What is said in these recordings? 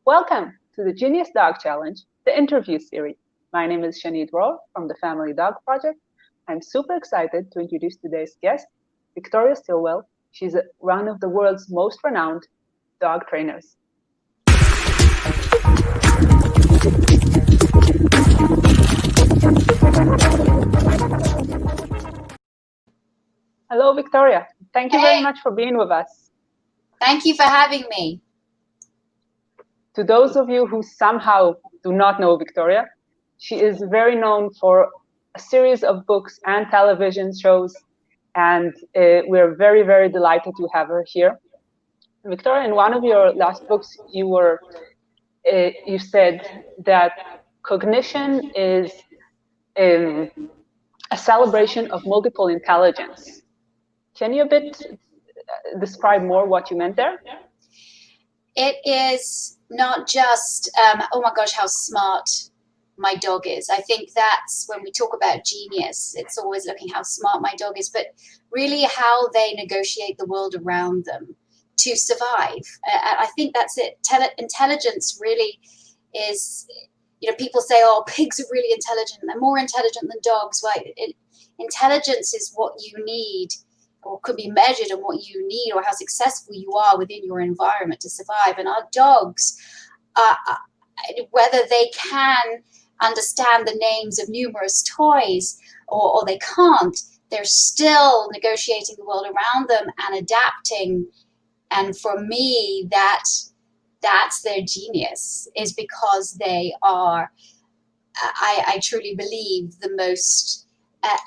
Welcome to the Genius Dog Challenge, the interview series. My name is Shani Dwar from the Family Dog Project. I'm super excited to introduce today's guest, Victoria Stilwell. She's one of the world's most renowned dog trainers. Hello, Victoria. Thank you very Hey, much for being with us. thank you for having me. To those of you who somehow do not know Victoria, she is very known for a series of books and television shows, and we're very, very delighted to have her here. Victoria, in one of your last books, you said that cognition is a celebration of multiple intelligence. Can you a bit describe more what you meant there? It is not just, oh my gosh, how smart my dog is. I think that's when we talk about genius, it's always looking how smart my dog is, but really how they negotiate the world around them to survive. I think that's it. Intelligence really is, people say, oh, pigs are really intelligent. They're more intelligent than dogs. Right? Intelligence is what you need or could be measured on what you need or how successful you are within your environment to survive. And our dogs, whether they can understand the names of numerous toys or they can't, they're still negotiating the world around them and adapting. And for me, that's their genius, is because they are, I truly believe, the most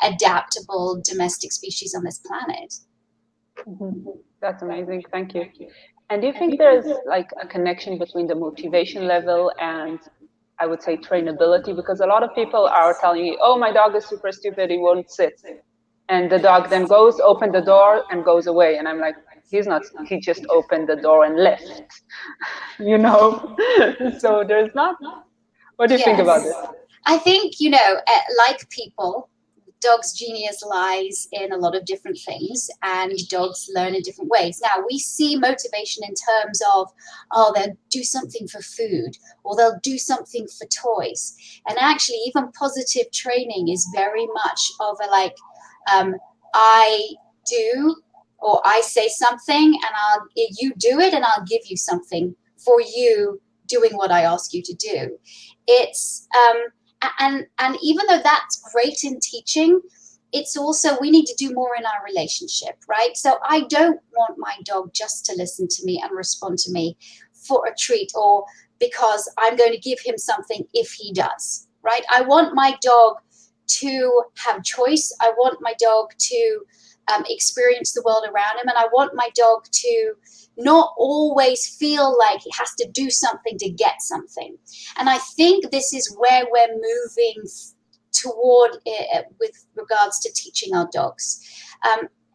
adaptable domestic species on this planet. Mm-hmm. That's amazing. Thank you. And do you think there's like a connection between the motivation level and I would say trainability? Because a lot of people are telling you, oh, my dog is super stupid, he won't sit. And the dog then goes, open the door and goes away. And I'm like, he's not, he just opened the door and left, you know? So there's not, what do you think about this? Yes. I think, like people, dogs' genius lies in a lot of different things, and dogs learn in different ways. Now, we see motivation in terms of, oh, they'll do something for food, or they'll do something for toys. And actually, even positive training is very much of a like, I do, or I say something, and you do it, and I'll give you something for you doing what I ask you to do. It's and even though that's great in teaching, it's also, we need to do more in our relationship, right? So I don't want my dog just to listen to me and respond to me for a treat or because I'm going to give him something if he does, right? I want my dog to have choice. I want my dog to experience the world around him, and I want my dog to not always feel like he has to do something to get something. And I think this is where we're moving toward it, with regards to teaching our dogs.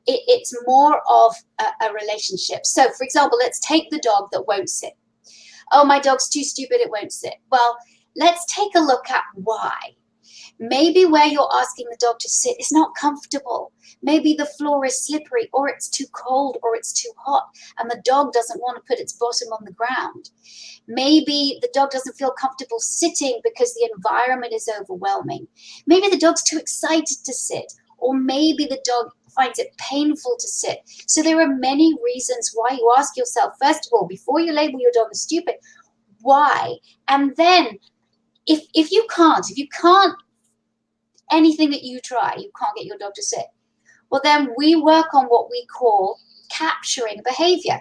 It's more of a relationship. So, for example, let's take the dog that won't sit. Oh, my dog's too stupid, it won't sit. Well, let's take a look at why. Maybe where you're asking the dog to sit is not comfortable. Maybe the floor is slippery, or it's too cold, or it's too hot, and the dog doesn't want to put its bottom on the ground. Maybe the dog doesn't feel comfortable sitting because the environment is overwhelming. Maybe the dog's too excited to sit, or maybe the dog finds it painful to sit. So there are many reasons why you ask yourself, first of all, before you label your dog as stupid, why? And then if you can't anything that you try, you can't get your dog to sit, well, then we work on what we call capturing behavior.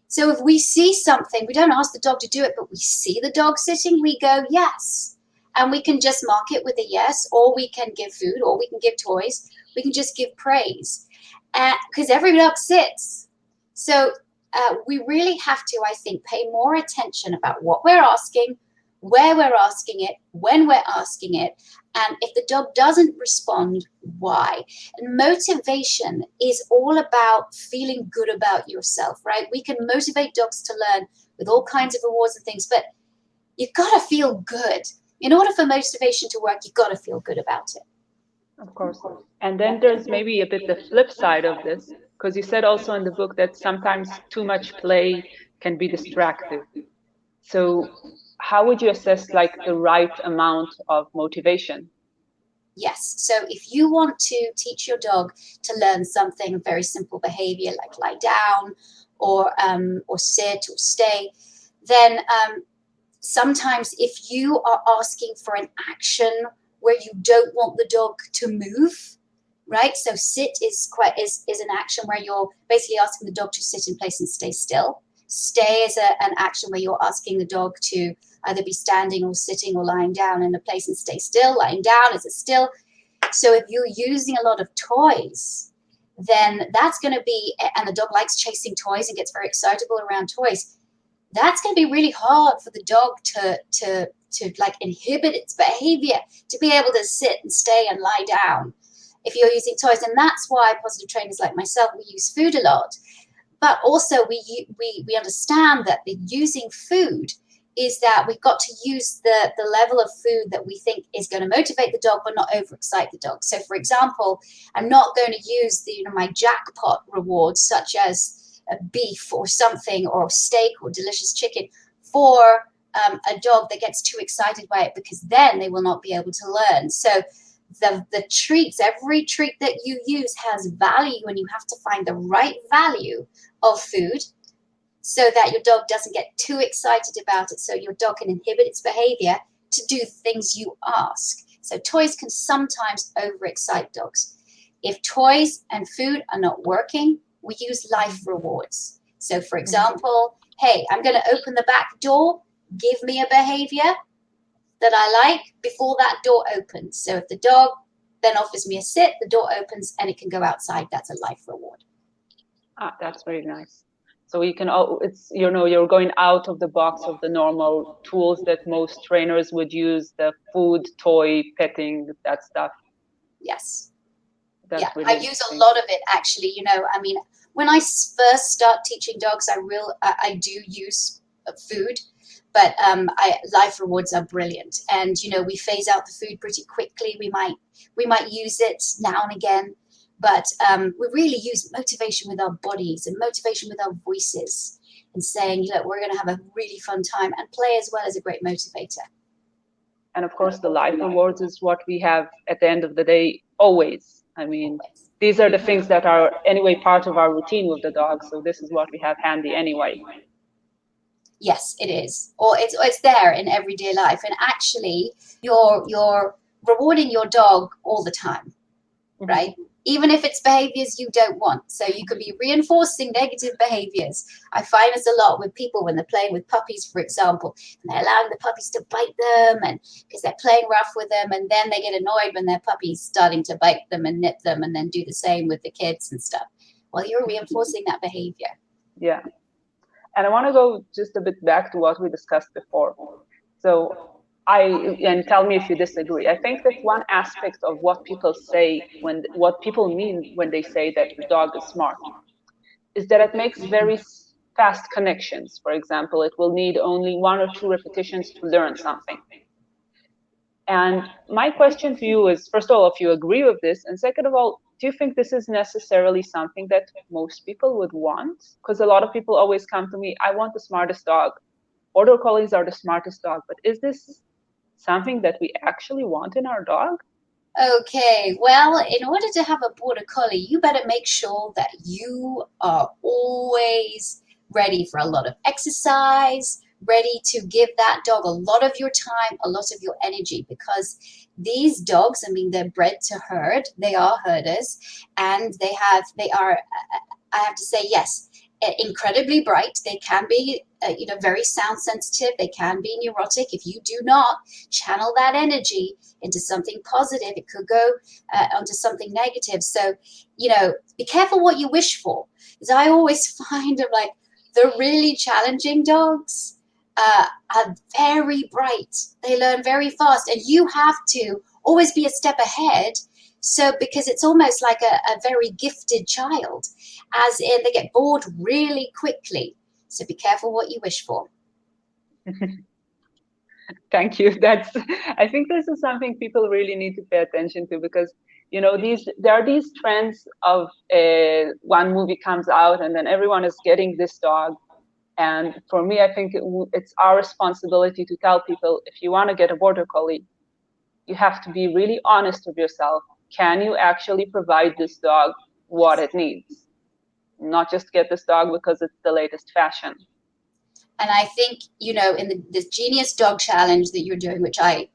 So if we see something, we don't ask the dog to do it, but we see the dog sitting, we go, yes. And we can just mark it with a yes, or we can give food, or we can give toys. We can just give praise, because every dog sits. So we really have to, I think, pay more attention about what we're asking, where we're asking it, when we're asking it, and if the dog doesn't respond, why? And motivation is all about feeling good about yourself, right? We can motivate dogs to learn with all kinds of rewards and things, but you've got to feel good. In order for motivation to work, you've got to feel good about it. Of course. And then there's maybe a bit the flip side of this, because you said also in the book that sometimes too much play can be distractive. So how would you assess like the right amount of motivation? Yes. So if you want to teach your dog to learn something, a very simple behavior like lie down or sit or stay, then sometimes if you are asking for an action where you don't want the dog to move, right? So sit is an action where you're basically asking the dog to sit in place and stay still. Stay is an action where you're asking the dog to either be standing or sitting or lying down in a place and stay still. Lying down is a still. So if you're using a lot of toys, then that's going to be, and the dog likes chasing toys and gets very excitable around toys, that's going to be really hard for the dog to like inhibit its behavior, to be able to sit and stay and lie down if you're using toys. And that's why positive trainers like myself, we use food a lot. But also we understand that the using food is that we've got to use the level of food that we think is going to motivate the dog but not overexcite the dog. So for example, I'm not going to use my jackpot rewards such as a beef or something or steak or delicious chicken for a dog that gets too excited by it, because then they will not be able to learn. So the treats, every treat that you use has value, and you have to find the right value of food so that your dog doesn't get too excited about it, so your dog can inhibit its behavior to do things you ask. So toys can sometimes overexcite dogs. If toys and food are not working, we use life rewards. So for example, hey, I'm going to open the back door, give me a behavior that I like before that door opens. So if the dog then offers me a sit, the door opens and it can go outside. That's a life reward. Ah, that's very nice. So you can, it's, you're going out of the box of the normal tools that most trainers would use, the food, toy, petting, that stuff. Yes. That's Yeah, really I use a interesting. lot of it actually. I mean, when I first start teaching dogs, I do use food, but life rewards are brilliant. And we phase out the food pretty quickly. We might use it now and again, but we really use motivation with our bodies and motivation with our voices, and saying, we're going to have a really fun time, and play as well as a great motivator. And of course, the life rewards is what we have at the end of the day, always. I mean, Always. these are the things that are anyway part of our routine with the dog. So this is what we have handy anyway. Yes, it is. Or it's there in everyday life. And actually, you're rewarding your dog all the time, right? Even if it's behaviors you don't want. So you could be reinforcing negative behaviors. I find this a lot with people when they're playing with puppies, for example, and they're allowing the puppies to bite them, and because they're playing rough with them, and then they get annoyed when their puppy's starting to bite them and nip them, and then do the same with the kids and stuff. Well, you're reinforcing that behavior. Yeah. And I want to go just a bit back to what we discussed before. So and tell me if you disagree. I think that one aspect of what people say what people mean when they say that your dog is smart is that it makes very fast connections. For example, it will need only one or two repetitions to learn something. And my question to you is, first of all, if you agree with this, and second of all, do you think this is necessarily something that most people would want? Because a lot of people always come to me, I want the smartest dog. Border collies are the smartest dog, but is this something that we actually want in our dog? Okay, well, in order to have a border collie, you better make sure that you are always ready for a lot of exercise, ready to give that dog a lot of your time, a lot of your energy, because these dogs, I mean, they're bred to herd, they are herders, and they are, I have to say, yes, incredibly bright. They can be, very sound sensitive. They can be neurotic. If you do not channel that energy into something positive, it could go onto something negative. So, be careful what you wish for. Because I always find like the really challenging dogs are very bright. They learn very fast, and you have to always be a step ahead. So, because it's almost like a very gifted child, as in they get bored really quickly. So be careful what you wish for. Thank you. I think this is something people really need to pay attention to, because there are these trends of one movie comes out and then everyone is getting this dog, And for me, I think it's our responsibility to tell people, if you want to get a border collie, you have to be really honest with yourself. Can you actually provide this dog what it needs? Not just get this dog because it's the latest fashion. And I think, you know, in the Genius Dog Challenge that you're doing, which I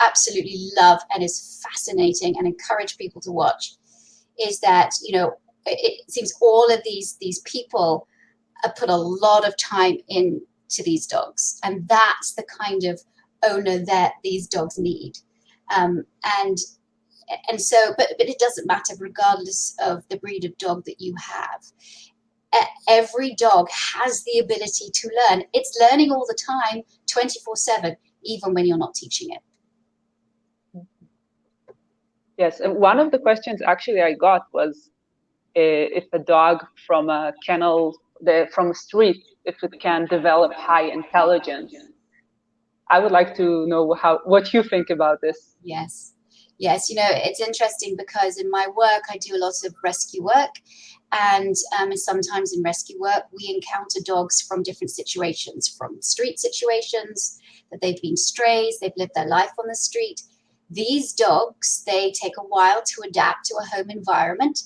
absolutely love and is fascinating and encourage people to watch, is that, you know, it seems all of these people put a lot of time into these dogs, and that's the kind of owner that these dogs need. And so, but it doesn't matter regardless of the breed of dog that you have. Every dog has the ability to learn. It's learning all the time, 24/7, even when you're not teaching it. Yes, and one of the questions actually I got was if a dog from a kennel, from a street, if it can develop high intelligence. I would like to know what you think about this. Yes. Yes, you know, it's interesting because in my work, I do a lot of rescue work. And sometimes in rescue work, we encounter dogs from different situations, from street situations, that they've been strays, they've lived their life on the street. These dogs, they take a while to adapt to a home environment,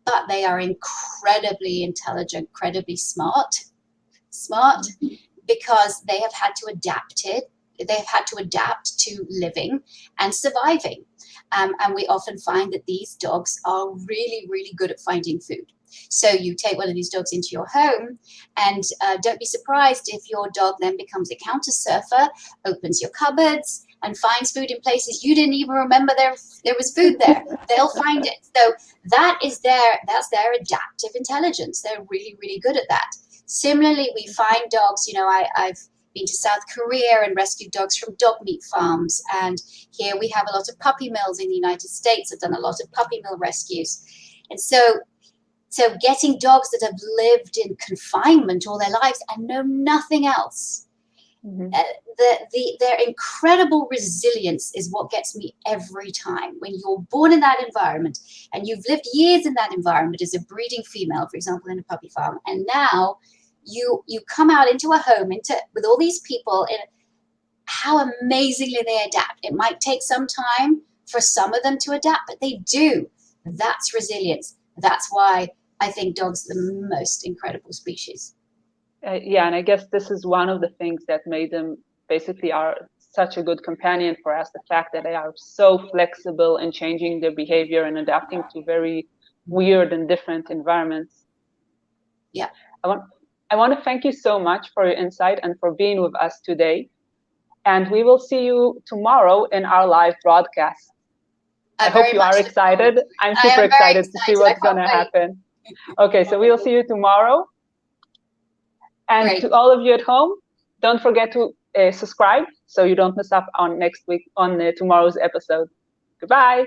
but they are incredibly intelligent, incredibly smart, because they have had to adapt to living and surviving. And we often find that these dogs are really, really good at finding food. So you take one of these dogs into your home, and don't be surprised if your dog then becomes a counter surfer, opens your cupboards, and finds food in places you didn't even remember there was food there. They'll find it. So that's their adaptive intelligence. They're really, really good at that. Similarly, we find dogs, you know, I've been to South Korea and rescued dogs from dog meat farms. And here we have a lot of puppy mills in the United States. I've done a lot of puppy mill rescues. And so getting dogs that have lived in confinement all their lives and know nothing else, their incredible resilience is what gets me every time. When you're born in that environment and you've lived years in that environment as a breeding female, for example, in a puppy farm, and now you come out into a home with all these people, and how amazingly they adapt. It might take some time for some of them to adapt, but they do. That's resilience. That's why I think dogs are the most incredible species. Yeah, and I guess this is one of the things that made them basically are such a good companion for us, the fact that they are so flexible in changing their behavior and adapting to very weird and different environments. Yeah. I want to thank you so much for your insight and for being with us today. And we will see you tomorrow in our live broadcast. I hope you are excited. I'm super excited to see what's going to happen. Okay, so we'll see you tomorrow. And Great. To all of you at home, don't forget to subscribe so you don't miss out on next week on tomorrow's episode. Goodbye.